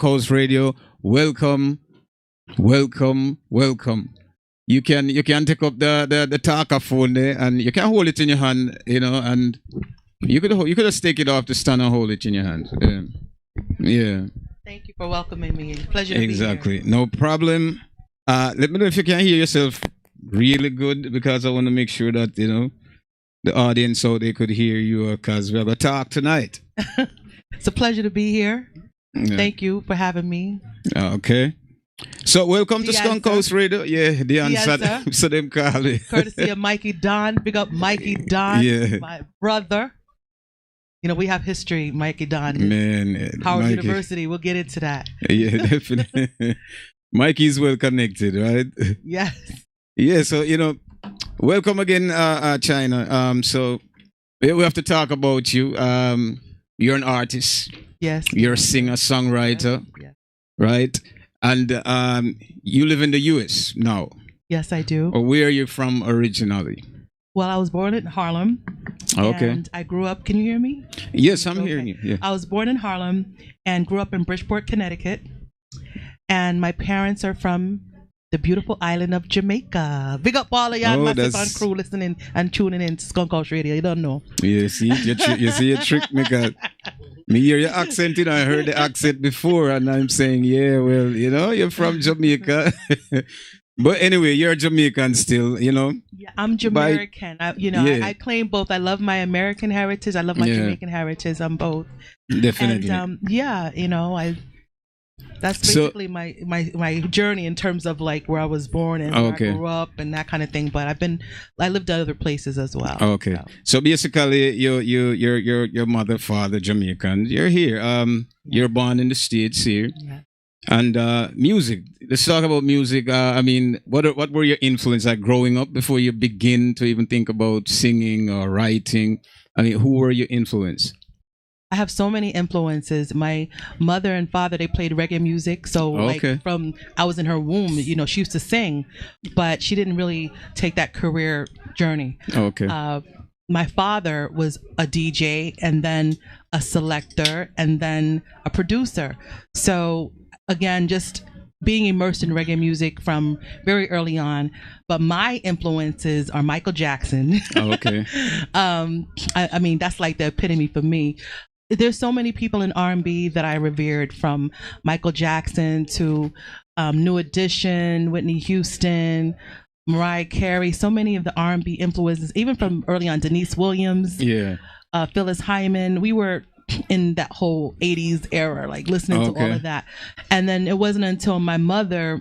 Skunk Radio. Welcome, welcome. You can take up the talker phone there, and you can hold it in your hand, and you could just take it off the stand and hold it in your hand. Yeah. Thank you for welcoming me. Pleasure to be here. Exactly. No problem. Let me know if you can hear yourself really good, because I want to make sure that the audience, so they could hear you, because we're gonna talk tonight. It's a pleasure to be here. Yeah. Thank you for having me. Okay. So welcome to Skunk Radio. Yeah, the answer. So them call it. Courtesy of Mikey Don. Big up Mikey Don, my brother. We have history, Mikey Don. Man, Howard Mikey. University. We'll get into that. Yeah, definitely. Mikey's well connected, right? Yes. Yeah, so welcome again, Chyna. So we have to talk about you. You're an artist. Yes. You're a singer, songwriter, yes. Right? And you live in the U.S. now. Yes, I do. Or where are you from originally? Well, I was born in Harlem. Okay. And I grew up. Can you hear me? Yes, I'm hearing you. Yeah. I was born in Harlem and grew up in Bridgeport, Connecticut. And my parents are from the beautiful island of Jamaica. Big up all of y'all massive on crew listening and tuning in to SKUNKHTV Radio. You don't know. Yeah, see, you see your trick, because me hear your accent, I heard the accent before, and I'm saying, yeah, well, you're from Jamaica. But anyway, you're Jamaican still, Yeah, I'm Jamaican. I claim both. I love my American heritage. I love my Jamaican heritage. I'm both. Definitely. And that's basically my journey in terms of like where I was born and where I grew up and that kind of thing. But I lived at other places as well. Okay. So basically, your mother, father, Jamaican. You're here. You're born in the States here. Yeah. And music. Let's talk about music. What were your influences like growing up before you begin to even think about singing or writing? Who were your influence? I have so many influences. My mother and father, they played reggae music. So from I was in her womb, she used to sing, but she didn't really take that career journey. Okay. My father was a DJ and then a selector and then a producer. So again, just being immersed in reggae music from very early on. But my influences are Michael Jackson. Okay. That's like the epitome for me. There's so many people in R&B that I revered, from Michael Jackson to New Edition, Whitney Houston, Mariah Carey. So many of the R&B influences, even from early on, Denise Williams, Phyllis Hyman. We were in that whole 80s era, like listening to all of that. And then it wasn't until my mother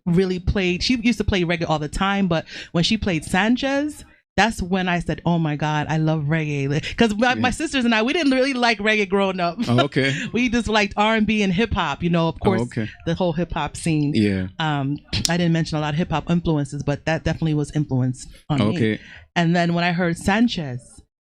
really played, she used to play reggae all the time, but when she played Sanchez, that's when I said, oh my God, I love reggae. Because my sisters and I, we didn't really like reggae growing up. Okay. We just liked R&B and hip hop, of course, the whole hip hop scene. Yeah. I didn't mention a lot of hip hop influences, but that definitely was influenced on me. And then when I heard Sanchez,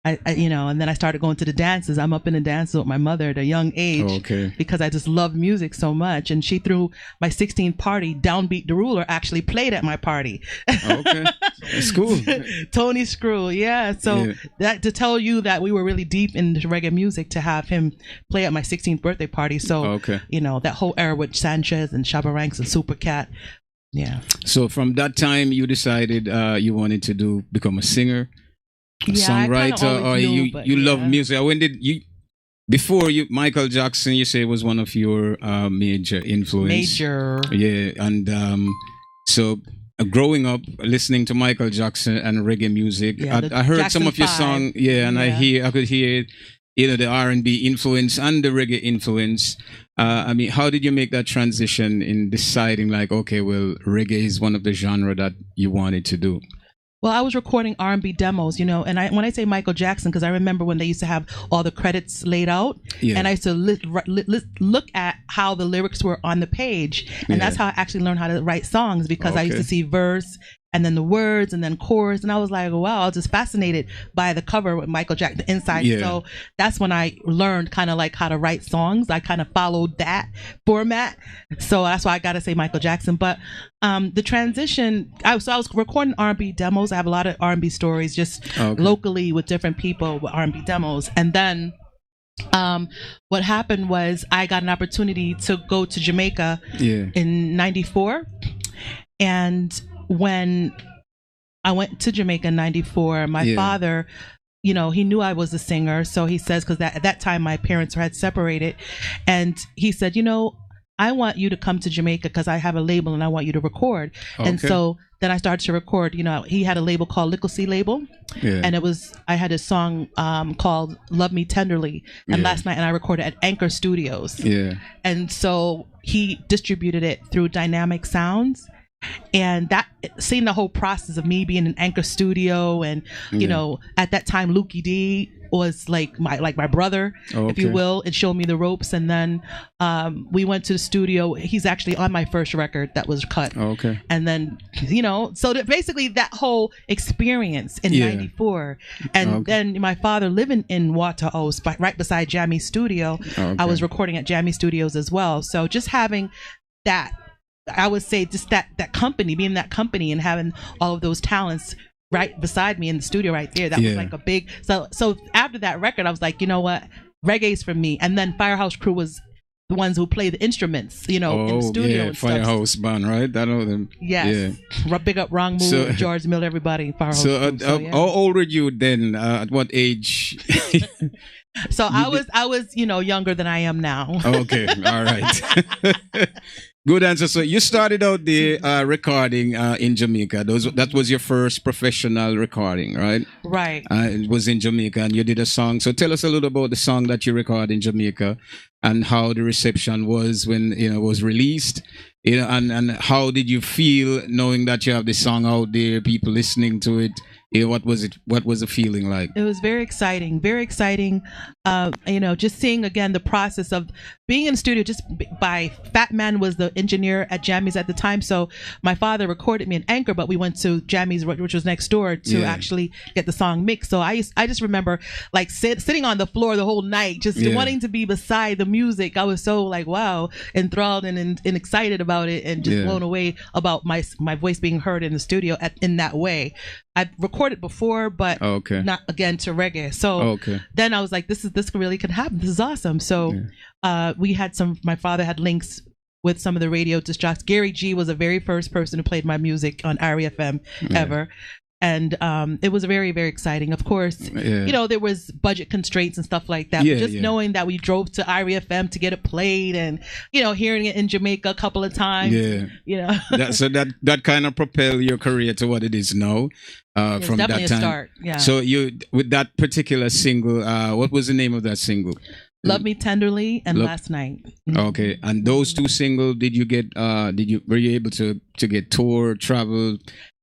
and then I started going to the dances. I'm up in the dances with my mother at a young age because I just loved music so much. And she threw my 16th party. Downbeat the Ruler actually played at my party. Okay, that's cool. Tony Screw, So that to tell you that we were really deep into reggae music, to have him play at my 16th birthday party. So that whole era with Sanchez and Shabba Ranks and Super Cat. Yeah. So from that time, you decided you wanted to become a singer. Songwriter, or you love music. When did you, before you, Michael Jackson, you say was one of your major influence? And so growing up listening to Michael Jackson and reggae music, I heard Jackson some of your songs, and I could hear the R&B influence and the reggae influence. How did you make that transition in deciding like, okay, well, reggae is one of the genre that you wanted to do? Well, I was recording R&B demos, and when I say Michael Jackson, because I remember when they used to have all the credits laid out, and I used to look at how the lyrics were on the page, and that's how I actually learned how to write songs, because I used to see verse and then the words and then chorus, and I was like, wow, I was just fascinated by the cover with Michael Jackson, the inside. So that's when I learned kind of like how to write songs. I kind of followed that format, so that's why I gotta say Michael Jackson. But the transition, I was recording R&B demos. I have a lot of R&B stories just locally with different people with R&B demos, and then what happened was I got an opportunity to go to Jamaica in '94, and when I went to Jamaica in '94, my father, you know, he knew I was a singer, so he says, because at that time my parents had separated, and he said, you know, I want you to come to Jamaica because I have a label and I want you to record. Okay. And so then I started to record. You know, he had a label called Lickle Sea Label, and I had a song called Love Me Tenderly, and last night, and I recorded at Anchor Studios. And so he distributed it through Dynamic Sounds. And that, seeing the whole process of me being in Anchor Studio, and you know, at that time Lukey D was like my brother, if you will, and showed me the ropes. And then we went to the studio. He's actually on my first record that was cut. And then, you know, so that basically that whole experience in '94, and then my father living in Waterhouse, right beside Jammy Studio. I was recording at Jammy Studios as well. So just having that, I would say, just that company, being that company, and having all of those talents right beside me in the studio right there, that was like a big, so after that record I was like, you know what, reggae's for me. And then Firehouse Crew was the ones who play the instruments, you know, in the studio and Firehouse stuff. Band, right? I know them. Big up Wrong Move, George Miller, everybody. Firehouse Crew. How old were you then? At what age? So I was, you know, younger than I am now. Okay, all right. Good answer. So you started out the recording in Jamaica. That was your first professional recording, right? Right. It was in Jamaica, and you did a song. So tell us a little about the song that you recorded in Jamaica, and how the reception was when, you know, it was released. You know, and how did you feel knowing that you have the song out there, people listening to it? You know, what was it? What was the feeling like? It was very exciting, very exciting. You know, just seeing again the process of being in the studio. Just by Fat Man was the engineer at Jammy's at the time, so my father recorded me in Anchor, but we went to Jammy's, which was next door, to actually get the song mixed. So I just remember like sitting on the floor the whole night, just wanting to be beside the music. I was so like, wow, enthralled and excited about it, and just blown away about my voice being heard in the studio in that way. I recorded before, but not again to reggae. So then I was like, this really could happen. This is awesome. So we had my father had links with some of the radio disc jockeys. Gary G was the very first person who played my music on REFM ever. And it was very, very exciting. Of course, you know, there was budget constraints and stuff like that. But just knowing that we drove to REFM to get it played, and, you know, hearing it in Jamaica a couple of times, you know. So that kind of propelled your career to what it is now. From that time. A start. Yeah. So you, with that particular single, what was the name of that single? Love Me Tenderly and Last Night. Okay, and those two singles, were you able to get tour, travel,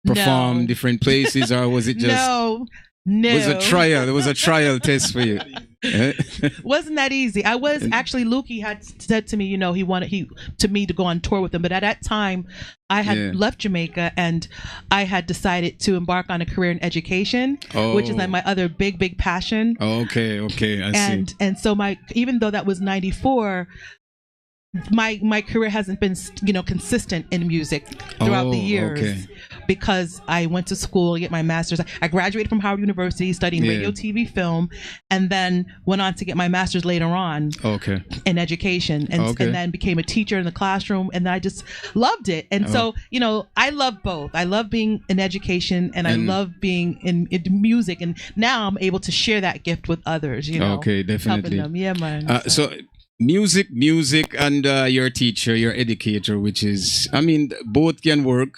perform different places, or was it just no it was a trial? It was a trial test for you. Wasn't that easy? I was actually, Lukey had said to me, you know, he wanted me to go on tour with him, but at that time I had left Jamaica, and I had decided to embark on a career in education, which is like my other big passion. Okay, I see. And so even though that was '94, my career hasn't been, you know, consistent in music throughout the years, because I went to school to get my master's. I graduated from Howard University studying radio, TV, film, and then went on to get my master's later on in education, and then became a teacher in the classroom, and I just loved it. And so, you know, I love both. I love being in education, and I love being in music, and now I'm able to share that gift with others, you know. Okay, definitely. Helping them. Yeah, man. So music, and you're a teacher, you're an educator, which is, I mean, both can work.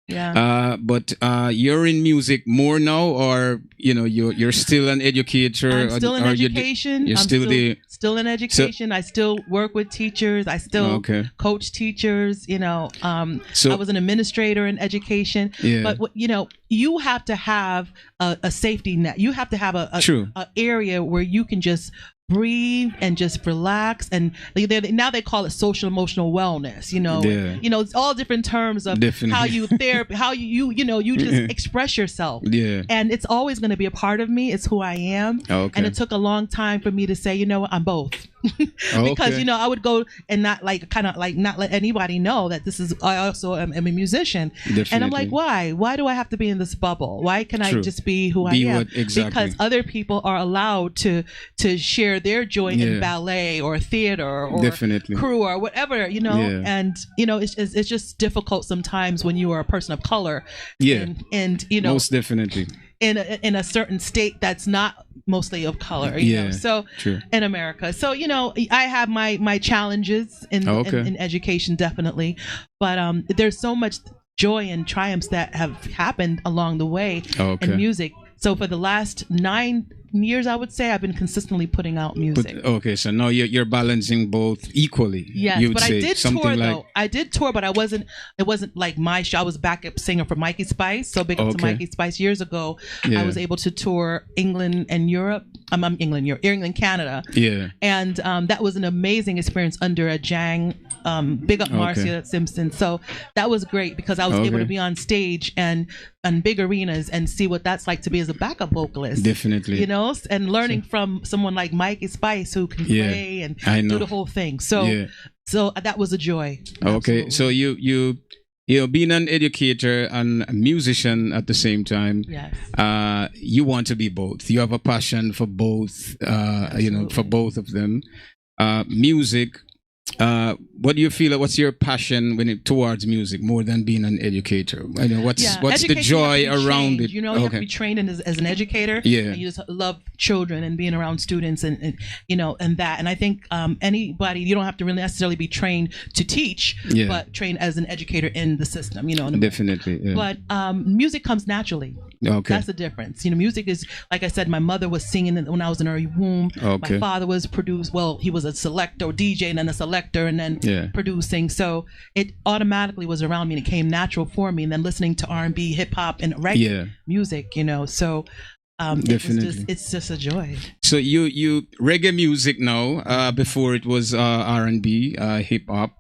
Yeah. But you're in music more now, or, you know, you're still an educator? I'm still in education. You're still in education. So, I still work with teachers. I still coach teachers. You know, I was an administrator in education. But you know, you have to have a safety net. You have to have a area where you can just breathe and just relax, and now they call it social emotional wellness, you know. You know, it's all different terms of how you you just express yourself, and it's always going to be a part of me. It's who I am. And it took a long time for me to say, you know what, I'm both. Because you know, I would go and not let anybody know that I also am a musician. And I'm like, why do I have to be in this bubble? Why can I just be who I am? Because other people are allowed to share their joy in ballet or theater or crew or whatever, you know. And you know, it's just difficult sometimes when you are a person of color. And you know, most definitely in a certain state that's not mostly of color, you know. So in America, so you know, I have my challenges in education, definitely, but there's so much joy and triumphs that have happened along the way in music. So for the last 9 years, I would say I've been consistently putting out music. Okay, so now you're balancing both equally. Yes, but I did tour though. I did tour, but it wasn't like my show. I was backup singer for Mikey Spice. So big up to Mikey Spice. Years ago, I was able to tour England and Europe. England, Canada. Yeah. And that was an amazing experience under a Jang. Big up Marcia Simpson. So that was great because I was able to be on stage and big arenas and see what that's like to be as a backup vocalist. Definitely. You know, and learning from someone like Mikey Spice who can play and do the whole thing. So so that was a joy. Okay. Absolutely. So you know, being an educator and a musician at the same time, you want to be both. You have a passion for both, you know, for both of them. Music, what do you feel? What's your passion towards music more than being an educator? I know what's the joy around it? You know, you have to be trained as an educator. And you just love children and being around students and you know, and that. And I think anybody, you don't have to really necessarily be trained to teach, but trained as an educator in the system. You know, definitely. But music comes naturally. Okay, that's the difference. You know, music is, like I said, my mother was singing when I was in her womb. My father was he was a selector or DJ and then a selector and then producing. So it automatically was around me and it came natural for me. And then listening to R&B, hip hop, and reggae music, you know. So definitely, it's just a joy. So you reggae music now. Before it was R&B, hip hop.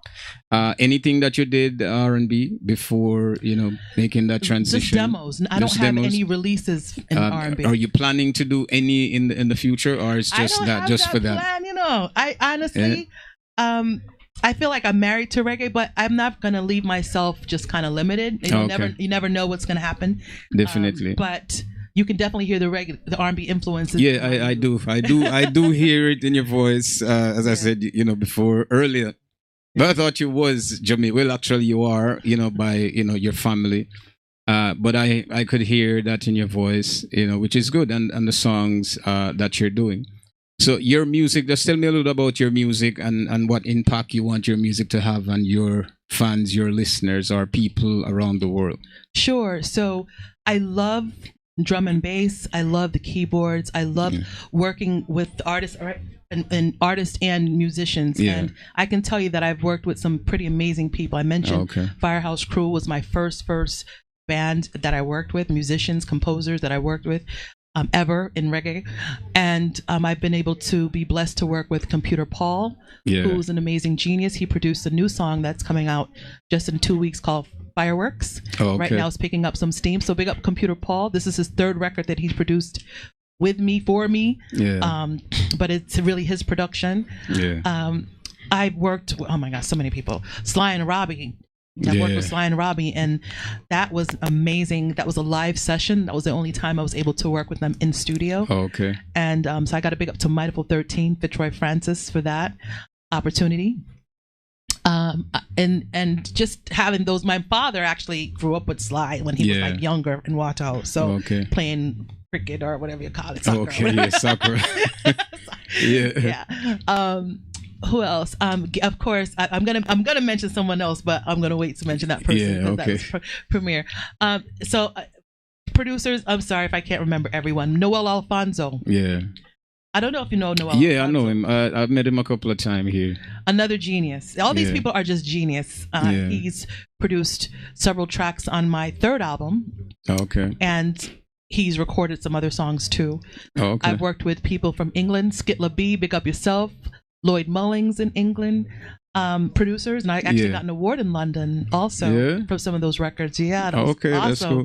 Anything that you did R&B before, you know, making that transition? Just demos. I don't have any releases in R&B. Are you planning to do any in the future, or it's just that just for that? Plan, you know, I honestly, I feel like I'm married to reggae, but I'm not gonna leave myself just kind of limited. You never know what's gonna happen. Definitely, but you can definitely hear the R&B influences. Yeah, I do hear it in your voice. As I said, you know, before earlier. But I thought you was Jamaican. Well, actually, you are, you know, by, you know, your family. But I could hear that in your voice, you know, which is good, and the songs that you're doing. So your music, just tell me a little about your music and what impact you want your music to have on your fans, your listeners, or people around the world. Sure. So I love drum and bass. I love the keyboards. I love working with artists. And artists and musicians, and I can tell you that I've worked with some pretty amazing people. I mentioned Firehouse Crew was my first band that I worked with, musicians, composers that I worked with ever in reggae, and I've been able to be blessed to work with Computer Paul, who's an amazing genius. He produced a new song that's coming out just in 2 weeks called Fireworks. Right now it's picking up some steam, so big up Computer Paul. This is his third record that he's produced with me, for me, but it's really his production. I've worked with, oh my gosh, so many people. Sly and Robbie. I worked with Sly and Robbie, and that was amazing. That was a live session. That was the only time I was able to work with them in studio. And so I got a big up to Mindful 13, Fitzroy Francis, for that opportunity. And just having those, my father actually grew up with Sly when he was like younger in Waterhouse, so playing cricket or whatever you call it, soccer. Soccer. Who else? Of course, I'm gonna mention someone else, but I'm gonna wait to mention that person. That was premiere. So producers, I'm sorry if I can't remember everyone. Noel Alfonso. I don't know if you know Noel. I know him. I've met him a couple of times here. Another genius. All these people are just genius. He's produced several tracks on my third album. And he's recorded some other songs too. I've worked with people from England, Skitla B, big up yourself, Lloyd Mullings in England, producers, and I actually got an award in London also for some of those records. That was awesome. That's cool.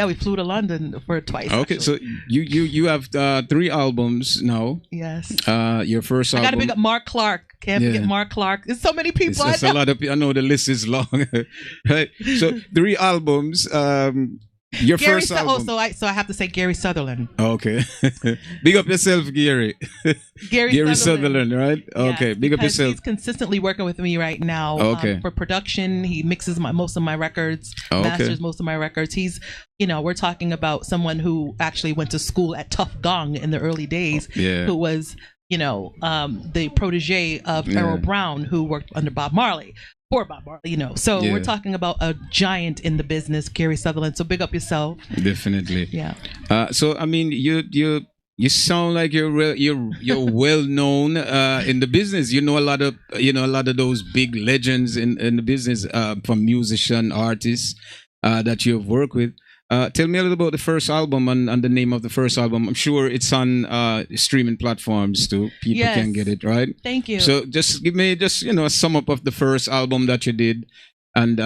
We flew to London for twice. So you have 3 albums now. Your first album. I gotta pick up Mark Clark. Can't forget Mark Clark. There's so many people. It's a lot of people. I know the list is long. Right. So 3 albums. Your first album. So I have to say Gary Sutherland. Okay. Big up yourself, Gary. Gary Sutherland, right? Yes, okay. Big up yourself. He's consistently working with me right now. For production. He mixes most of my records, masters most of my records. He's, we're talking about someone who actually went to school at Tough Gong in the early days, who was, the protege of Errol Brown, who worked under Bob Marley. For Bob Marley, So we're talking about a giant in the business, Gary Sutherland. So big up yourself. Definitely. Yeah. So I mean, you sound like you're well known in the business. You know a lot of those big legends in the business, from musician, artists that you've worked with. Tell me a little about the first album and the name of the first album. I'm sure it's on streaming platforms too. People can get it, right? Thank you. So just give me a sum up of the first album that you did, and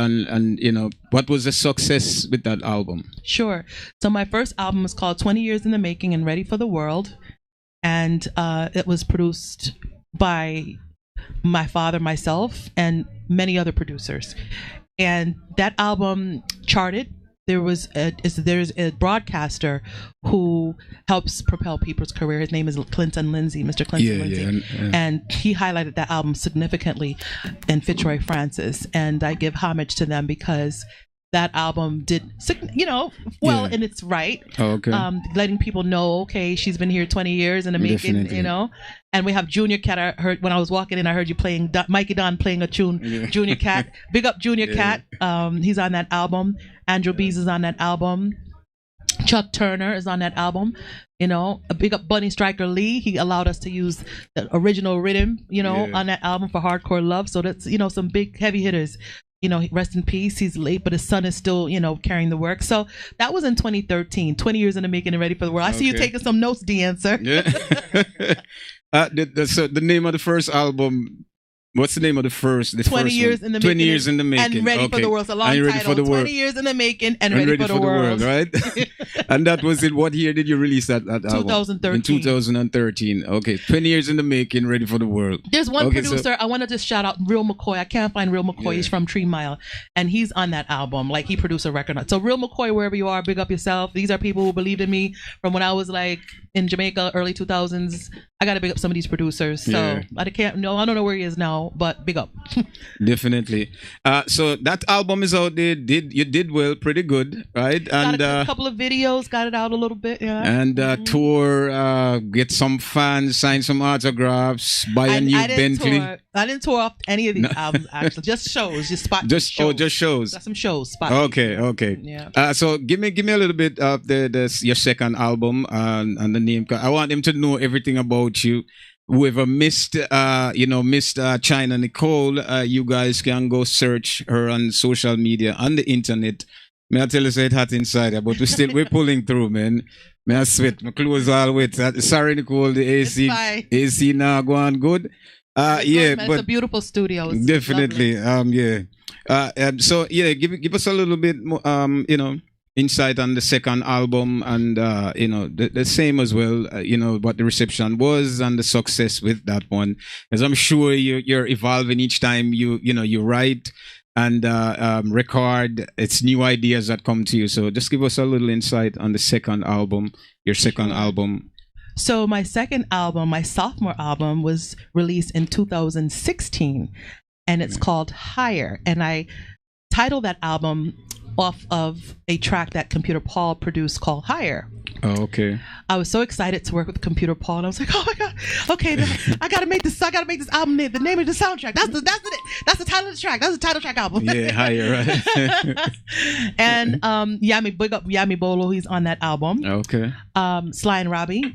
what was the success with that album? Sure. So my first album was called 20 Years in the Making and Ready for the World, and it was produced by my father, myself, and many other producers. And that album charted. There's a broadcaster who helps propel people's career. His name is Clinton Lindsay, Mr. Clinton Lindsay. And he highlighted that album significantly in Fitzroy Francis. And I give homage to them because that album did, in its right. Letting people know, okay, she's been here 20 years in the making, Definitely. And we have Junior Cat. I heard when I was walking in, I heard you playing Mikey Don playing a tune. Junior Cat, big up Junior Cat. He's on that album. Andrew Bees is on that album. Chuck Turner is on that album. A big up Bunny Striker Lee. He allowed us to use the original rhythm, on that album for Hardcore Love. So that's, some big heavy hitters. Rest in peace. He's late, but his son is still, carrying the work. So that was in 2013, 20 years in the making and ready for the world. I see you taking some notes, Dancer. Yeah. So the name of the first album. What's the name of the first? 20 years in the making. 20 years in the making. And Ready for the World. It's a long title. 20 years in the making and ready for the world. Right? And that was in what year did you release that album? 2013. In 2013. Okay. 20 years in the making, Ready for the World. There's one producer. I want to just shout out Real McCoy. I can't find Real McCoy. He's from Tree Mile. And he's on that album. Like, he produced a record. So Real McCoy, wherever you are, big up yourself. These are people who believed in me from when I was like in Jamaica, early 2000s. I got to big up some of these producers. So I don't know where he is now, but big up. Definitely. So that album is out there. You did well, pretty good, right? And got a couple of videos, got it out a little bit, And tour, get some fans, sign some autographs, buy a new Bentley. I didn't tour off any of these albums actually. Just shows, just shows. Just shows. Got some shows. Okay. Yeah. So give me a little bit of your second album and the name. I want them to know everything about you. Whoever missed Chyna Nicole, you guys can go search her on social media, on the internet. May I tell you, it's hot inside here, but we're pulling through, man. May I sweat, my clothes all wet. Sorry, Nicole, the AC now going good. But it's a beautiful studio. It's definitely, lovely. So give us a little bit more, insight on the second album and the same as well, what the reception was and the success with that one, as I'm sure you're evolving each time you write and record. It's new ideas that come to you, so just give us a little insight on the second album, your second album. So my second album, my sophomore album, was released in 2016, and it's called Higher, and I titled that album off of a track that Computer Paul produced called Higher. Oh, okay. I was so excited to work with Computer Paul, and I was like, oh my God, okay, I gotta make this album the name of the soundtrack. That's the title of the track. That's the title track album. Yeah, Higher, right? And big up Yami Bolo, he's on that album. Okay. Sly and Robbie,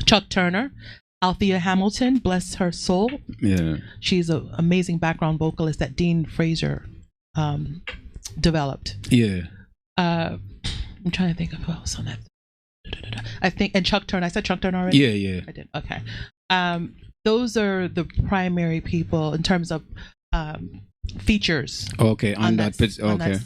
Chuck Turner, Althea Hamilton, bless her soul. Yeah. She's an amazing background vocalist that Dean Fraser developed. Yeah. I'm trying to think of who else on that. I think, and Chuck Turner. I said Chuck Turner already? Yeah. I did. Okay. Those are the primary people in terms of features. Okay. On that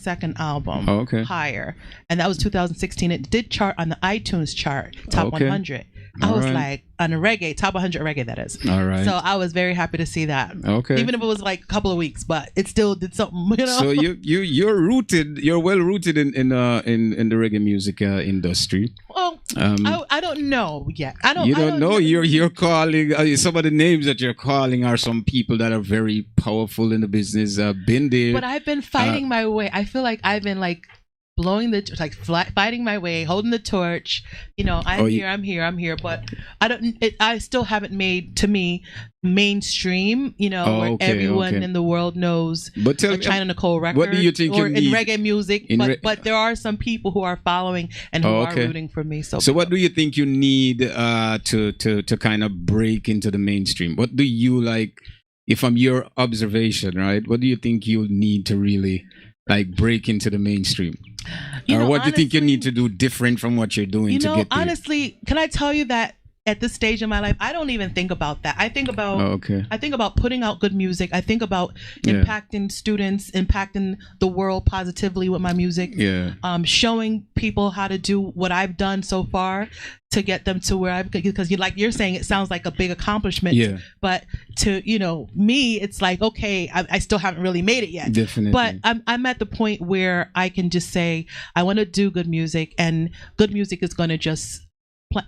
second album. Okay. Higher. And that was 2016. It did chart on the iTunes chart, top 100. I was like, on a reggae, top 100 reggae, that is. All right. So I was very happy to see that. Okay. Even if it was like a couple of weeks, but it still did something, you know. So you're well rooted in the reggae music industry. Well, I don't know yet. You don't know. You're calling some of the names that you're calling are some people that are very powerful in the business. Been there. But I've been fighting my way. I feel like I've been like fighting my way, holding the torch. You know, I'm here. But I still haven't made, to me, mainstream. You know, where everyone in the world knows. But tell me, Chyna Nicole record. What do you think or you in need reggae music? But there are some people who are following and who are rooting for me. So what do you think you need to kind of break into the mainstream? What do you like? If from your observation, right? What do you think you'll need to really like break into the mainstream? Or what do you think you need to do different from what you're doing to get there? Honestly, can I tell you that at this stage in my life, I don't even think about that. I think about putting out good music. I think about impacting students, impacting the world positively with my music. Yeah. Showing people how to do what I've done so far to get them to where because you're saying, it sounds like a big accomplishment. Yeah. But to me, it's like, okay, I still haven't really made it yet. Definitely. But I'm at the point where I can just say I want to do good music, and good music is going to just.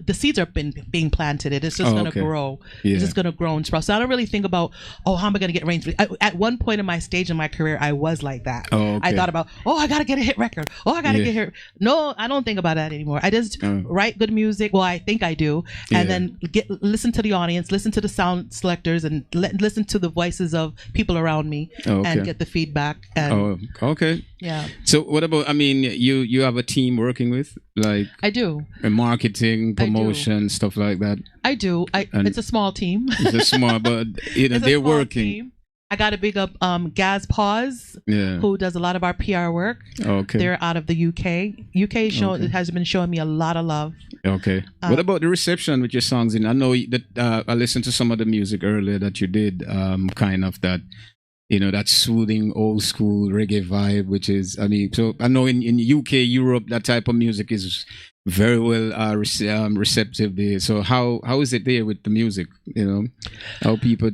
The seeds are being planted. It's just going to grow. Yeah. It's just going to grow and sprout. So I don't really think about, how am I going to get range? At one point in my stage in my career, I was like that. I thought about, I got to get a hit record. I got to get hit. No, I don't think about that anymore. I just write good music. Well, I think I do. And then listen to the audience, listen to the sound selectors, and listen to the voices of people around me and get the feedback. And, yeah. So what about, you have a team working with? Like I do. Marketing, promotion, stuff like that. I do. It's a small team. It's a small, but they're working. Team. I got to big up Gaz Pause, who does a lot of our PR work. Okay. They're out of the UK. Has been showing me a lot of love. Okay. What about the reception with your songs? I know that I listened to some of the music earlier that you did, kind of that. That soothing old school reggae vibe, which is, so I know in UK, Europe, that type of music is very well receptive there. So how is it there with the music? How people.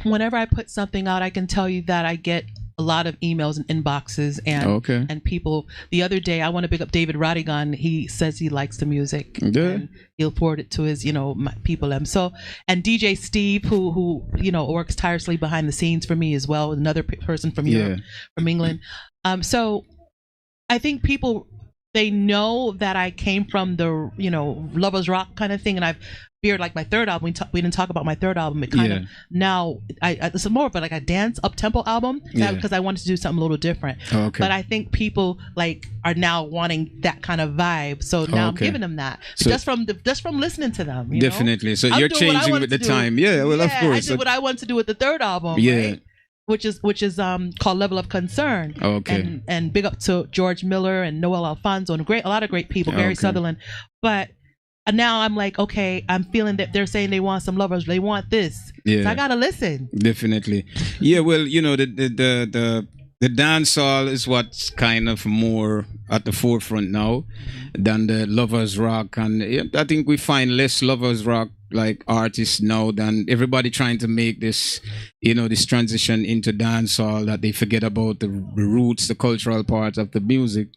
Whenever I put something out, I can tell you that I get a lot of emails and inboxes and people. The other day, I want to pick up David Rodigan. He says he likes the music. Yeah. And he'll forward it to his, my people. And DJ Steve, who works tirelessly behind the scenes for me as well, another person from Europe, from England. So I think people, they know that I came from the, Lovers Rock kind of thing, and I've veered like my third album. We didn't talk about my third album. It kind of now it's more of like a dance up tempo album because I wanted to do something a little different. But I think people are now wanting that kind of vibe. So now I'm giving them that just from listening to them. Definitely. So you're changing with the time. Yeah. Well, of course. I did what I wanted to do with the third album. Yeah. Right? Which is called Level of Concern. Okay. And big up to George Miller and Noel Alfonso and a lot of great people, Gary Sutherland. But now I'm like, okay, I'm feeling that they're saying they want some lovers, they want this. Yeah. So I gotta listen. Definitely. Yeah, well, the dancehall is what's kind of more at the forefront now than the lovers rock, and I think we find less lovers rock like artists now than everybody trying to make this, this transition into dancehall, that they forget about the roots, the cultural part of the music.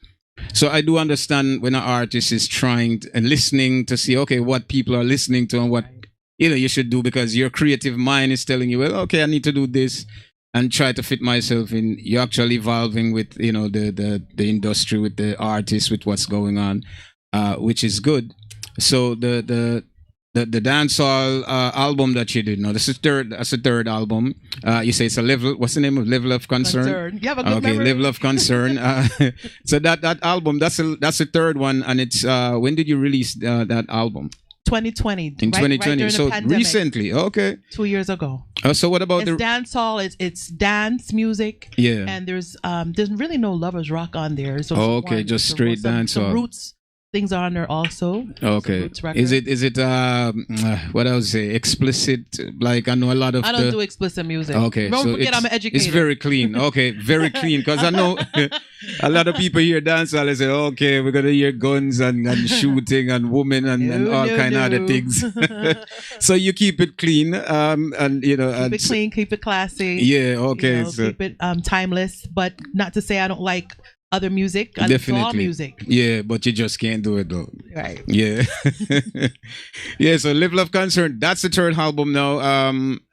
So I do understand when an artist is trying and listening to see, okay, what people are listening to and what, you should do, because your creative mind is telling you, well, okay, I need to do this and try to fit myself in. You're actually evolving with, the industry, with the artists, with what's going on, which is good. So the dancehall album that you did, that's the third album. You say it's a level. What's the name of Level of Concern? You have a good memory. Level of Concern. So that album, that's the third one, and it's when did you release that album? 2020. In 2020, right so recently. Okay. 2 years ago. So what about it's dancehall? It's dance music. Yeah. And there's really no lovers rock on there. So just straight dancehall. Some roots things are on there also. Okay. Is it what I would say, explicit? Like I know a lot of I don't do explicit music. Okay. Don't so forget I'm an educator. It's very clean. Okay, very clean. Because I know a lot of people hear dancehall and say, okay, we're gonna hear guns and shooting and women and all kind of other things. So you keep it clean, and you know, keep it clean, keep it classy. Yeah. Okay. You know, so keep it timeless, but not to say I don't like other music. I Definitely. listen to all music. Yeah, but you just can't do it though. Right. Yeah. Yeah, so Level of Concern, that's the third album now.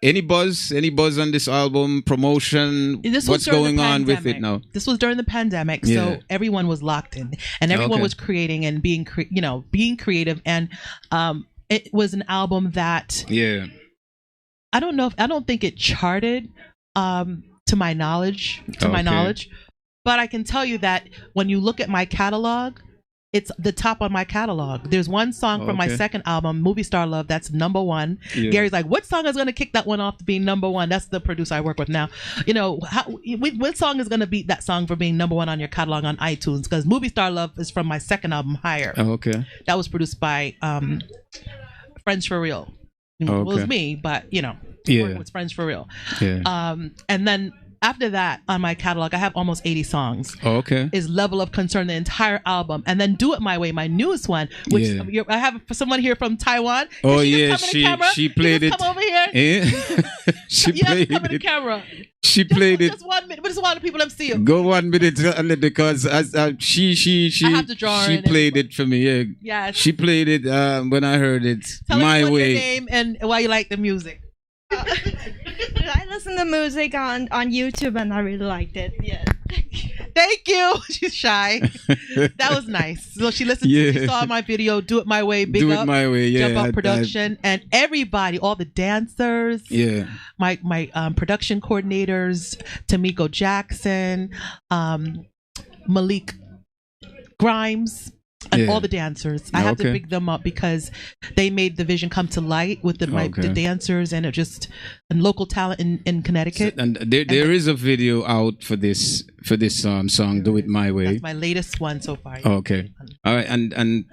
Any buzz on this album? Promotion? What's going on with it now? This was during the pandemic, so everyone was locked in and everyone was creating and being creative, and it was an album that I don't think it charted to my knowledge, but I can tell you that when you look at my catalog, it's the top on my catalog. There's one song from my second album, Movie Star Love, that's #1. Yeah. Gary's like, what song is going to kick that one off to being #1? That's the producer I work with now. You know, what song is going to beat that song for being #1 on your catalog on iTunes? Because Movie Star Love is from my second album, Higher. Oh, okay. That was produced by Friends for Real. Well, it was me, but, you know, working with Friends for Real. Yeah. And then after that, on my catalog, I have almost 80 songs. Oh, okay. Is Level of Concern, the entire album. And then Do It My Way, my newest one, which I have someone here from Taiwan. Oh, yeah. She played it. Come over here. Yeah. She played come in the camera. She played it. Just 1 minute. We just want the people to see it. Go 1 minute because she I have to draw she played it for me. Yeah. Yes. She played it when I heard it. Tell My Way. Your name and why you like the music. I listened to music on YouTube and I really liked it. Yeah. Thank you. She's shy. That was nice. So she listened to she saw my video, Do It My Way, big Do up. It My Way, yeah. Jump Up Production. And everybody, all the dancers. Yeah. My production coordinators, Tamiko Jackson, Malik Grimes. And all the dancers. I have to pick them up because they made the vision come to light with the dancers and local talent in Connecticut. So, and there is a video out for this song, Do It My Way. That's my latest one so far. Okay. All right. And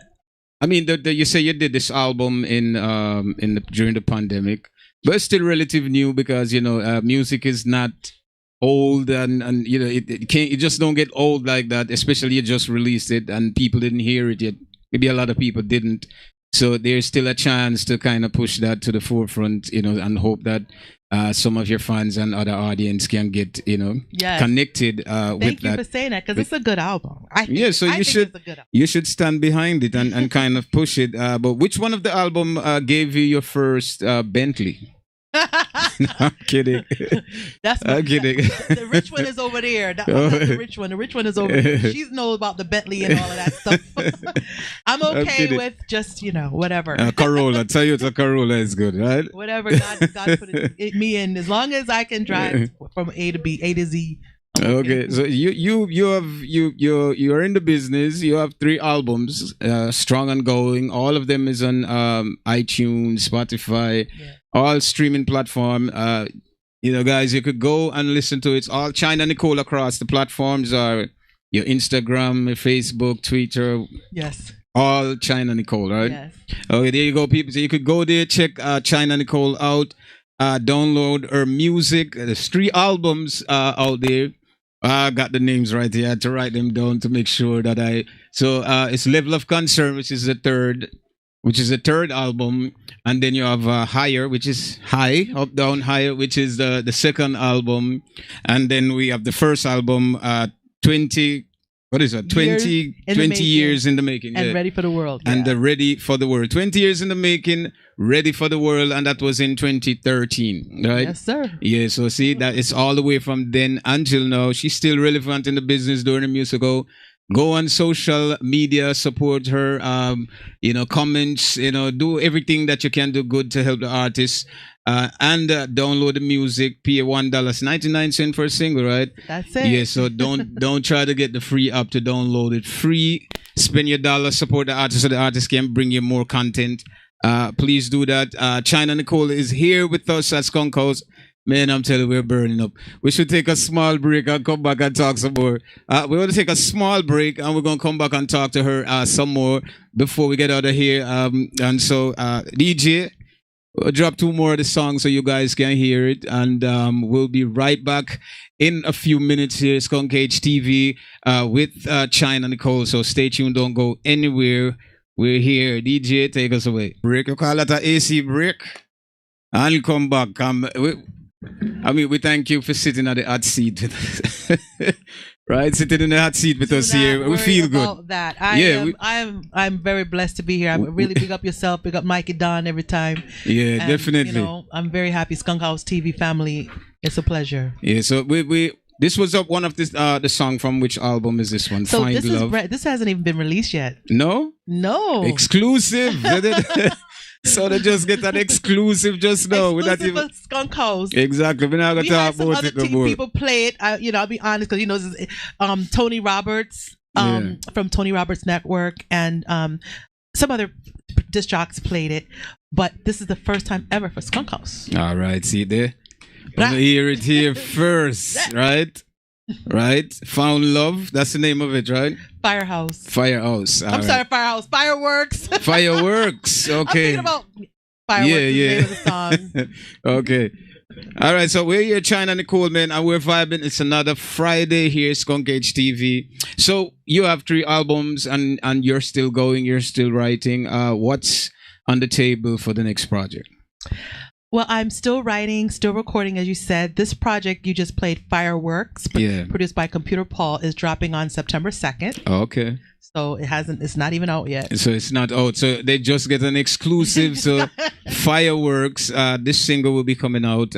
I mean, you say you did this album during the pandemic, but it's still relatively new because, you know, music is not old and you know it just don't get old like that, especially you just released it and people didn't hear it yet. Maybe a lot of people didn't, so there's still a chance to kind of push that to the forefront, you know, and hope that some of your fans and other audience can get, you know, connected with that. Thank you for saying that, because it's a good album. So you should stand behind it and kind of push it. But which one of the album gave you your first Bentley? No, I'm kidding. I'm kidding. The rich one is over there. That's the rich one. The rich one is over there. She knows about the Bentley and all of that stuff. I'm okay with just, you know, whatever. Corolla. Toyota Corolla is good, right? Whatever God put me in, as long as I can drive from A to B, A to Z. Okay, so you're in the business. You have 3 albums, strong and going. All of them is on iTunes, Spotify, all streaming platform. You know, guys, you could go and listen to it. It's all Chyna Nicole across the platforms are your Instagram, your Facebook, Twitter. Yes. All Chyna Nicole, right? Yes. Okay, there you go, people. So you could go there, check Chyna Nicole out, download her music. There's 3 albums out there. I got the names right here. I had to write them down to make sure that it's Level of Concern, which is the third album, and then you have Higher, which is High, Up, Down, Higher, which is the second album, and then we have the first album, 20 years in the making. And Ready for the World. And the Ready for the World. 20 years in the making, Ready for the World, and that was in 2013, right? Yes, sir. Yeah, so see, that it's all the way from then until now. She's still relevant in the business doing the musical. Go on social media, support her, you know, comments, you know, do everything that you can do good to help the artists. And download the music, pay $1.99 for a single, right? That's it. Yeah, so don't try to get the free app to download it. Free, spend your dollar, support the artist so the artist can bring you more content. Please do that. Chyna Nicole is here with us at Skunk House. Man, I'm telling you, we're burning up. We should take a small break and come back and talk some more. We're going to take a small break and we're going to come back and talk to her some more before we get out of here. And so, DJ, we'll drop 2 more of the songs so you guys can hear it. And we'll be right back in a few minutes here. SKUNKHTV with Chyna Nicole. So stay tuned. Don't go anywhere. We're here. DJ, take us away. Break. You call that an AC break? And come back. We thank you for sitting at the hot seat with us. Right? Sitting in the hot seat with us here. We feel good. That. I'm very blessed to be here. I'm really big up yourself, big up Mikey Don every time. Yeah, and, definitely. You know, I'm very happy. Skunk House TV family. It's a pleasure. Yeah, so this was one of the song from which album is this one? So Find Love. This hasn't even been released yet. No? No. Exclusive. So they just get an exclusive just now. Exclusive for Skunk House. Exactly. We're not going to talk about it no more. People play it. I'll be honest because this is Tony Roberts from Tony Roberts Network and some other disc jocks played it, but this is the first time ever for Skunk House. All right, see there. We're gonna hear it here first, right? Right? Found Love. That's the name of it, right? Firehouse. Firehouse. I'm sorry, Firehouse. Fireworks. Fireworks. Okay. I'm thinking about Fireworks. Yeah. The name of the song. Okay. All right. So we're here, Chyna Nicole, man, and we're vibing. It's another Friday here, SKUNKHTV. So you have 3 albums, and you're still going. You're still writing. What's on the table for the next project? Well, I'm still writing, still recording, as you said. This project you just played, Fireworks, produced by Computer Paul, is dropping on September 2nd. Okay. So it's not even out yet. So it's not out. So they just get an exclusive. So Fireworks, this single will be coming out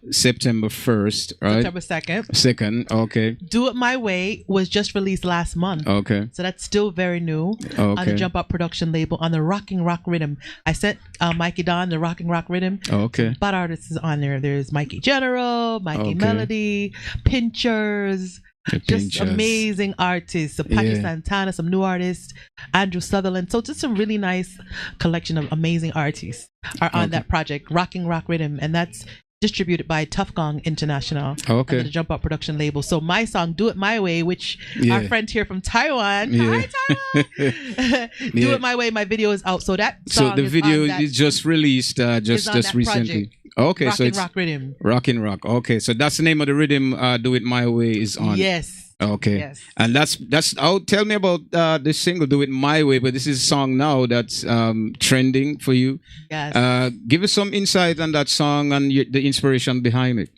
September 1st, right? September 2nd. 2nd, okay. Do It My Way was just released last month. Okay. So that's still very new on the Jump Up production label on the Rocking Rock Rhythm. I sent Mikey Don the Rocking Rock Rhythm. Okay. But artists is on there. There's Mikey General, Mikey Melody, Pinchers. Just amazing artists. So Patrick Santana, some new artists, Andrew Sutherland. So just some really nice collection of amazing artists are on that project, Rocking Rock Rhythm, and that's distributed by Tough Gong International. Okay. The Jump Up production label. So my song, Do It My Way, which our friend here from Taiwan, hi Taiwan, Do It My Way, my video is out. So that song the video is just released just recently. Project. Okay, Rockin' so it's Rock Rhythm. Rockin' Rock. Okay, so that's the name of the rhythm. Do It My Way is on. Yes. Okay. Yes. And that's. Tell me about this single, Do It My Way. But this is a song now that's trending for you. Yes. Give us some insight on that song and the inspiration behind it.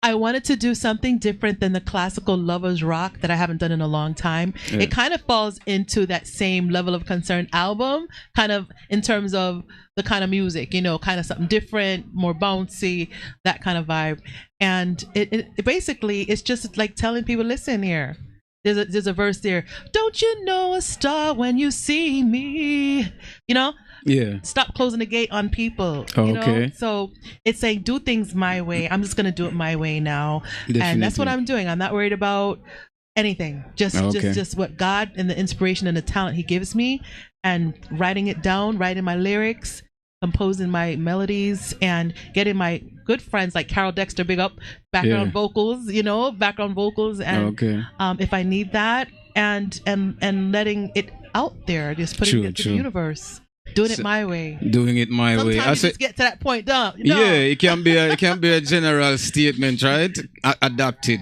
I wanted to do something different than the classical lovers rock that I haven't done in a long time. Yeah. It kind of falls into that same level of concern album, kind of in terms of the kind of music, kind of something different, more bouncy, that kind of vibe. And it basically, it's just like telling people, listen here. There's a verse there. Don't you know a star when you see me? Yeah. Stop closing the gate on people. Okay. So it's saying do things my way. I'm just gonna do it my way now. Definitely. And that's what I'm doing. I'm not worried about anything. Just what God and the inspiration and the talent He gives me, and writing it down, writing my lyrics, composing my melodies, and getting my good friends like Carol Dexter, big up, background vocals, and if I need that, and letting it out there, just putting it to the universe. Doing it my way. Doing it my way. Sometimes you just get to that point, don't you? Yeah, it can be a general statement, right? Adapted.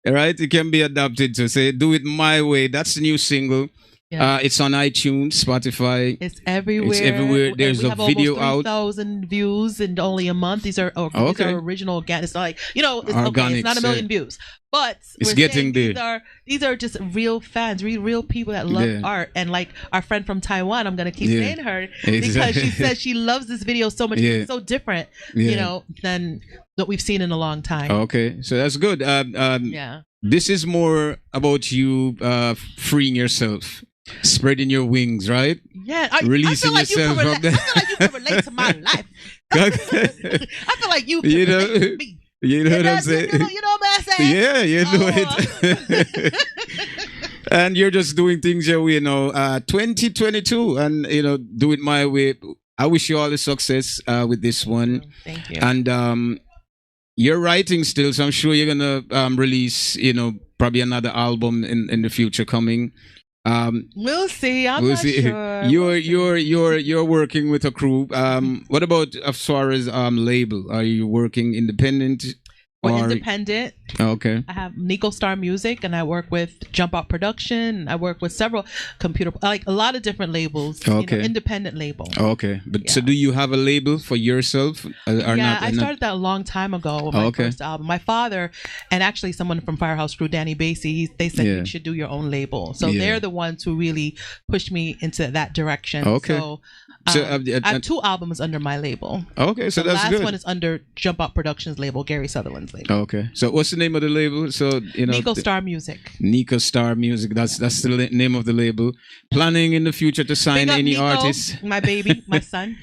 Right? It can be adapted to say, do it my way. That's the new single. Yeah. It's on iTunes, Spotify. It's everywhere. There's a video out. 3,000 views in only a month. These are original. It's like, it's not a million views, but it's getting there. These are just real fans, real people that love art. And like our friend from Taiwan, I'm gonna keep saying her because she says she loves this video so much. It's so different, than what we've seen in a long time. Okay, so that's good. This is more about you freeing yourself. Spreading your wings, right? Yeah, releasing yourself from that. I feel like you can relate to my life. I feel like you. You know what I'm saying? You know what I'm saying? Yeah, you know it. And you're just doing things your way, 2022, and do it my way. I wish you all the success with this one. Thank you. And you're writing still, so I'm sure you're gonna release, probably another album in the future coming. We'll see. I'm not sure. You're working with a crew. What about as far as label? Are you working independent? We're independent. Okay. I have Nico Star Music, and I work with Jump Out Production. I work with several like a lot of different labels. Okay. Independent label. Okay, but so do you have a label for yourself? I started that a long time ago with my first album. My father and actually someone from Firehouse crew, Danny Basie, they said you should do your own label. So they're the ones who really pushed me into that direction. Okay. So I have 2 albums under my label. Okay, so that's good. The last one is under Jump Out Productions label, Gary Sutherland's label. Okay, so what's the name of the label? So Nico Star Music. Nico Star Music. That's the name of the label. Planning in the future to sign any Nico, artists? My baby, my son.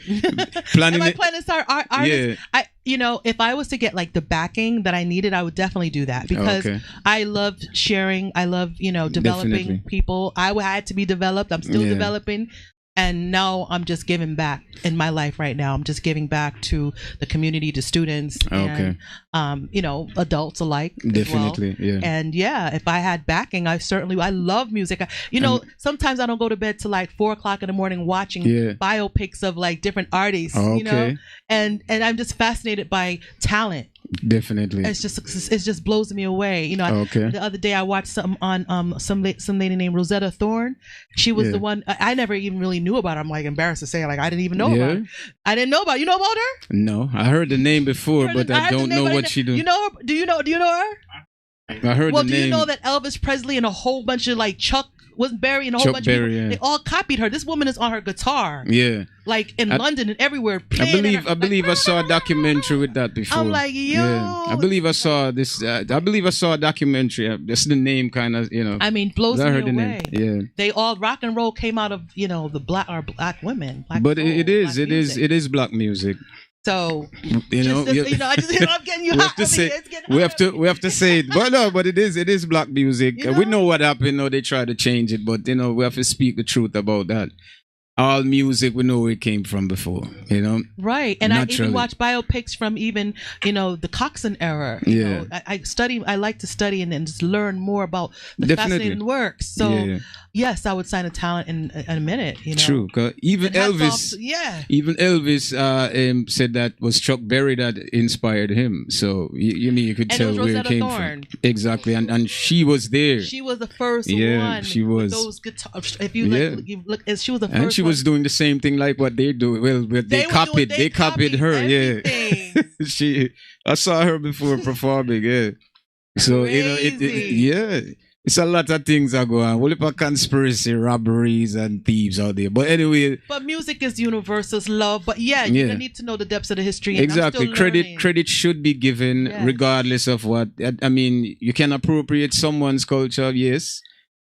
Planning. Am I planning to start artists? Yeah. If I was to get like the backing that I needed, I would definitely do that because I love sharing. I love developing people. I had to be developed. I'm still developing. And now I'm just giving back in my life right now. I'm just giving back to the community, to students, and adults alike. Definitely, as well. And if I had backing, I love music. Sometimes I don't go to bed till like 4 o'clock in the morning watching biopics of like different artists. And I'm just fascinated by talent. Definitely, it just blows me away. The other day I watched some on some lady named Rosetta Thorne. She was the one I never even really knew about her. I'm like embarrassed to say, like I didn't even know about her. I didn't know about her. You know about her? No, I heard the name before, but I don't know what she do. You know her? Do you know her? I heard the name. Do you know that Elvis Presley and a whole bunch of like Chuck was Berry and a whole bunch of people, they all copied her. This woman is on her guitar. Yeah. Like in London and everywhere. I believe I saw a documentary with that before. I'm like, yo. Yeah. I believe I saw this. I believe I saw a documentary. That's the name kind of, I mean, blows me away. Yeah. They all, rock and roll came out of, the black women. But soul, it is black music. So I'm getting you hot. We have to say it, but it is black music. We know what happened. They try to change it, but we have to speak the truth about that. All music, we know where it came from before, Right, and naturally. I even watch biopics from even, the Coxsone era. I like to study and just learn more about the fascinating works. So, yes, I would sign a talent in a minute. True, because even Elvis said that was Chuck Berry that inspired him. So you could tell where it came from. Exactly, and she was there. She was the first one. Yeah, she was. With those guitars. If you look, she was the first. And she was doing the same thing like what they do. Well, they copied her. Everything. Yeah, I saw her before performing. Yeah, so it's a lot of things that go on. What about conspiracy, robberies, and thieves out there? But anyway, but music is universal, it's love. But you need to know the depths of the history. And exactly, credit should be given regardless of what. I mean, you can appropriate someone's culture, yes.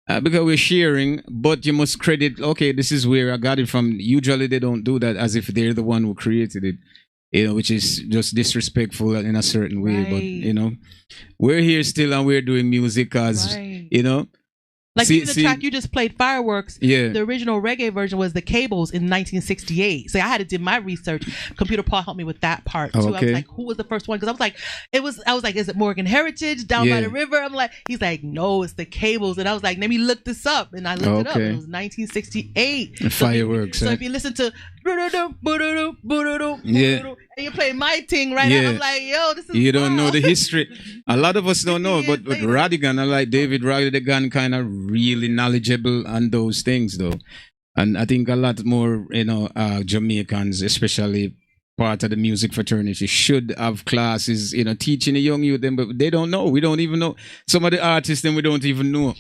Because we're sharing, but you must credit, okay, this is where I got it from. Usually they don't do that as if they're the one who created it, which is just disrespectful in a certain way. But, we're here still and we're doing music because, Like even the track you just played, Fireworks, the original reggae version was the Cables in 1968. So I had to do my research. Computer Paul helped me with that part too. I was like, who was the first one? Because I was like, is it Morgan Heritage down by the river? I'm like, he's like, no, it's the Cables. And I was like, let me look this up. And I looked it up. It was 1968. Fireworks. So if you listen to and you play My Ting right now, I'm like, yo, this is you don't know the history. A lot of us don't know, but Radigan, I like David Radigan, kind of really knowledgeable on those things though. And I think a lot more, Jamaicans, especially part of the music fraternity, should have classes, teaching the young youth them, but they don't know. We don't even know. Some of the artists then we don't even know.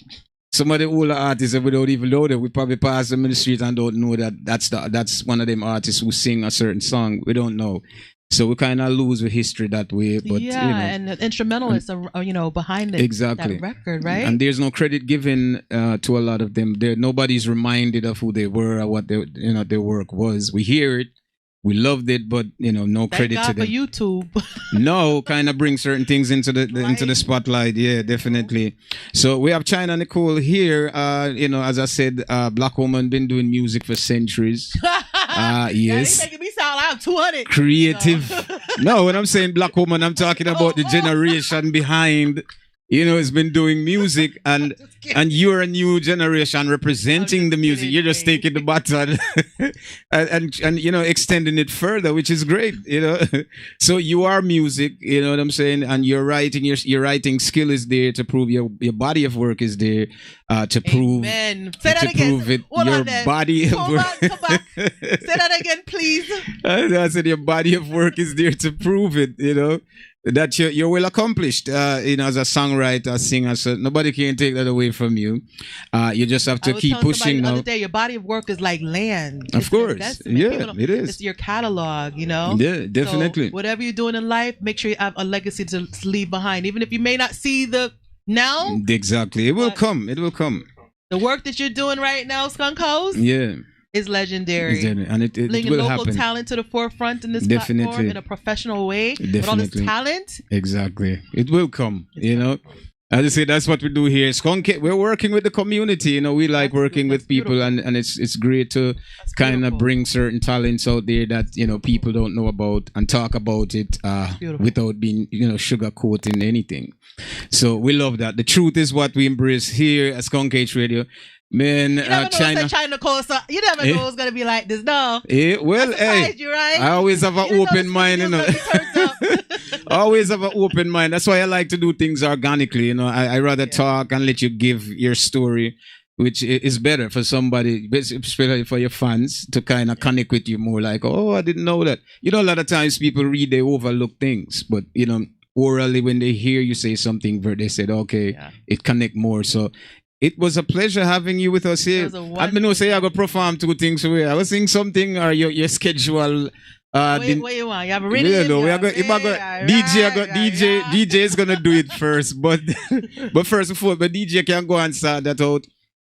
Some of the older artists that we don't even know that we probably pass them in the street and don't know that that's one of them artists who sing a certain song. We don't know. So we kind of lose the history that way. But, and the instrumentalists are, behind it. Exactly. That record, right? And there's no credit given to a lot of them. Nobody's reminded of who they were or what their work was. We hear it. We loved it, but no credit to them. For YouTube. No, kind of bring certain things into the spotlight. Yeah, definitely. So we have Chyna Nicole here. As I said, black woman been doing music for centuries. Yes. Making me sound like I'm 200. Creative. No, when I'm saying black woman, I'm talking about the generation behind. It's been doing music, and you're a new generation representing the music. You're just taking the baton and extending it further, which is great. So you are music. You know what I'm saying? And your writing skill is there to prove your body of work is there to prove. Amen. Say that to again. prove it. Hold your on then. body of work. Come back. Say that again, please. I said your body of work is there to prove it. That you're well accomplished, as a songwriter, singer. So nobody can take that away from you. You just have to keep pushing. The other day, your body of work is like land. Of course, yeah, it is. It's your catalog, Yeah, definitely. So whatever you're doing in life, make sure you have a legacy to leave behind, even if you may not see the now. Exactly, it will come. It will come. The work that you're doing right now, Skunk House. Yeah. Is legendary, and it bringing will local happen. Talent to the forefront in this Definitely. platform in a professional way. Definitely. With all this talent. Exactly, it will come. As I say, that's what we do here. We're working with the community. We like working with people, and it's great to kind of bring certain talents out there that people don't know about and talk about it without being sugarcoating anything. So we love that. The truth is what we embrace here at SKUNKHTV Radio. Man, you never know Chyna Nicole, you never know it's gonna be like this, no. Well, hey, you, right? I always have an open mind, Always have an open mind. That's why I like to do things organically. I rather talk and let you give your story, which is better for somebody, especially for your fans, to kind of connect with you more. Like, oh, I didn't know that. A lot of times people read, they overlook things, but orally when they hear you say something, they said, okay, it connect more. So. It was a pleasure having you with us here. I mean, say I go perform 2 things away. I was saying something or your schedule. What you want? You have a reading? DJ is gonna do it first, but DJ can go and start that out.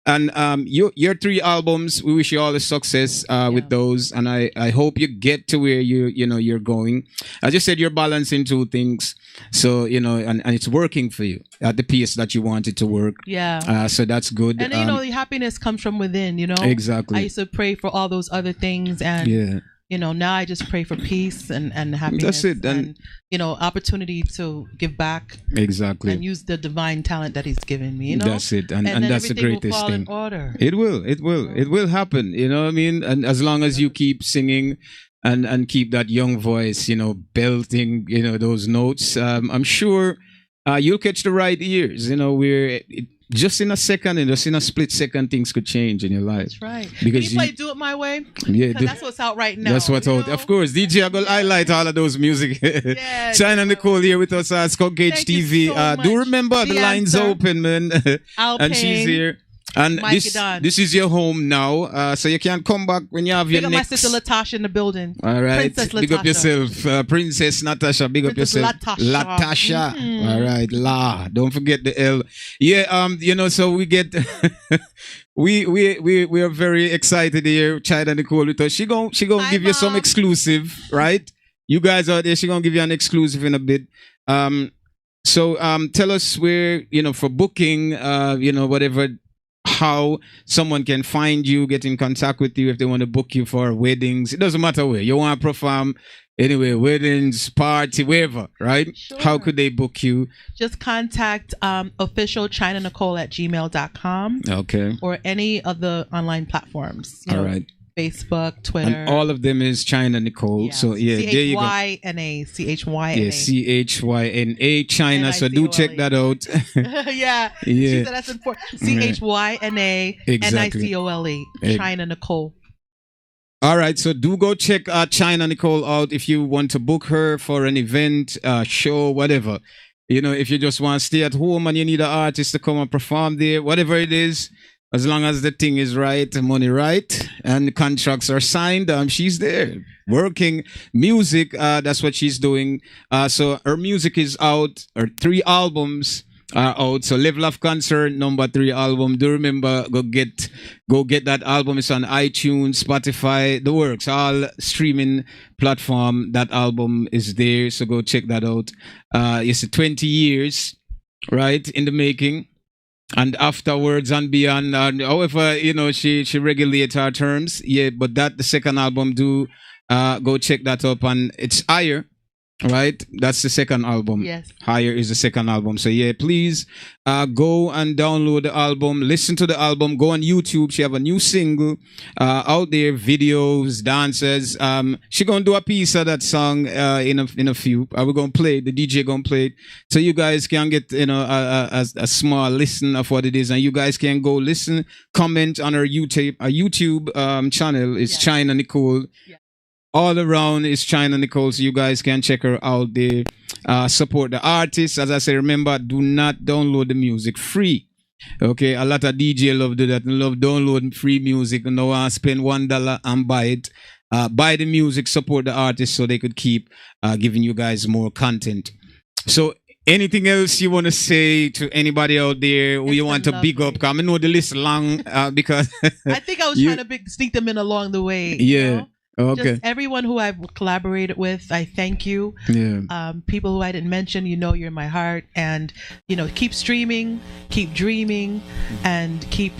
And your 3 albums, we wish you all the success with those, and I hope you get to where you're going. As you said, you're balancing 2 things, so and it's working for you at the pace that you want it to work. Yeah. So that's good. And the happiness comes from within. Exactly. I used to pray for all those other things, and now I just pray for peace and happiness. That's it. And opportunity to give back. Exactly. And use the divine talent that He's given me. That's it. And that's the greatest will fall thing. In order. It will happen. You know what I mean? And as long as you keep singing and keep that young voice, belting, those notes, I'm sure you'll catch the right ears. Just in a second, and just in a split second, things could change in your life. That's right. Because Can you play Do It My Way? Yeah, that's what's out right now. That's what's out. Of course, DJ, I will highlight all of those music. Yes, Chyna Nicole here with us at SKUNKHTV. Do remember the lines open, man. And she's here. And this is your home now, so you can come back when you have your next. Big up my sister Latasha in the building. All right, Princess big up yourself, Princess Natasha. Big up yourself, Latasha. All right, La. Don't forget the L. Yeah, so we get we are very excited here. Chyna Nicole with us. She gonna give you some exclusive, right? You guys out there, she gonna give you an exclusive in a bit. So tell us where for booking, whatever. How someone can find you, get in contact with you if they want to book you for weddings. It doesn't matter where you want to perform. Anyway, weddings, party, wherever, right? Sure. How could they book you? Just contact official Chyna Nicole at gmail.com. Okay. Or any of the online platforms. All right. Facebook, Twitter. And all of them is Chyna Nicole. Yes. So yeah, there you go. Chyna. Chyna. Yeah, Chyna. So do check that out. Yeah. She said that's important. Chyna. Exactly. Nicole. Chyna Nicole. All right, so do go check Chyna Nicole out if you want to book her for an event, show, whatever. If you just want to stay at home and you need an artist to come and perform there, whatever it is. As long as the thing is right, money right, and contracts are signed, she's there working music. That's what she's doing. So her music is out. Her 3 albums are out. So Level of Concern, number 3 album. Do remember, go get that album. It's on iTunes, Spotify, the works, all streaming platform. That album is there. So go check that out. It's 20 years, right, in the making. and afterwards and beyond. However, you know, she regulates her terms. Yeah, but that the second album, do go check that up, and it's higher. Right, that's the second album. Yes, Higher is the second album. So yeah, please go and download the album, listen to the album, go on YouTube. She have a new single out there, videos, dances. She gonna do a piece of that song in a few. We're gonna play it. The DJ gonna play it, so you guys can get, you know, a small listen of what it is, and you guys can go listen, comment on her YouTube channel. Is Chyna Nicole. Yeah. All around is Chyna Nicole, so you guys can check her out there. Support the artist. As I say, remember, do not download the music free. Okay, a lot of DJ love do that and love downloading free music and now spend $1 and buy it. Buy the music, support the artist so they could keep giving you guys more content. So anything else you want to say to anybody out there who you want to big up? Because I know the list long because I think I was trying to sneak them in along the way. Yeah. You know? Okay. Just everyone who I've collaborated with, I thank you. Yeah. People who I didn't mention, you know, you're in my heart, and you know, keep streaming, keep dreaming, and keep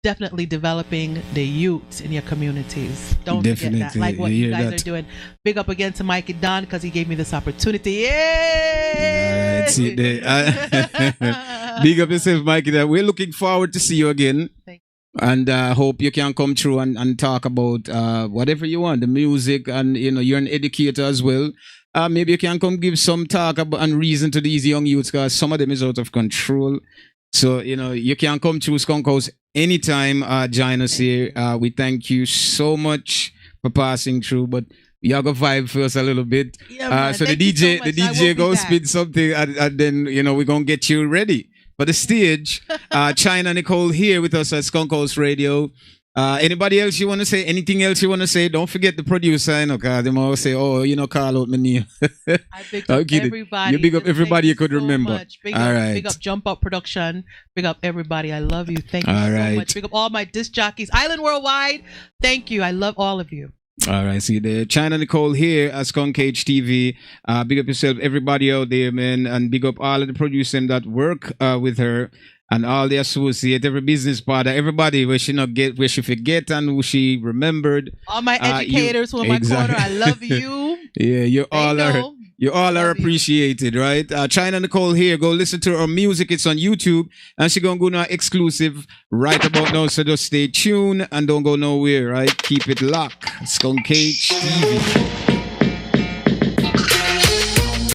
definitely developing the youth in your communities. Don't forget that, like what you guys are doing. Big up again to Mikey Don because he gave me this opportunity. Yeah. That's it. Big up yourself, Mikey. We're looking forward to see you again. Thank you. And hope you can come through and talk about whatever you want, the music, and you know, you're an educator as well. Maybe you can come give some talk about and reason to these young youths, because some of them is out of control. So you know, you can come through Skunk House anytime. Join us here. We thank you so much for passing through, but y'all go vibe first a little bit. Yeah, so the DJ go spin something, and then you know, we're gonna get you ready for the stage. Chyna Nicole here with us at Skunk House Radio. Anybody else you want to say? Anything else you want to say? Don't forget the producer, you know, because they might say, oh, you know, call out my name. I big up everybody. You big up everybody you could remember. Big up Jump Up Production. Big up everybody. I love you. Thank you so much. Big up all my disc jockeys. Island Worldwide. Thank you. I love all of you. All right, see there. Chyna Nicole here at SKUNKHTV. Big up yourself, everybody out there, man, and big up all of the producers that work with her, and all the associates, every business partner, everybody where she not get, where she forget and who she remembered. All my educators who are in my corner, I love you. Yeah, you all are appreciated, right? Chyna Nicole here. Go listen to her music. It's on YouTube, and she gonna go now exclusive right about now. So just stay tuned and don't go nowhere, right? Keep it locked. SKUNKHTV.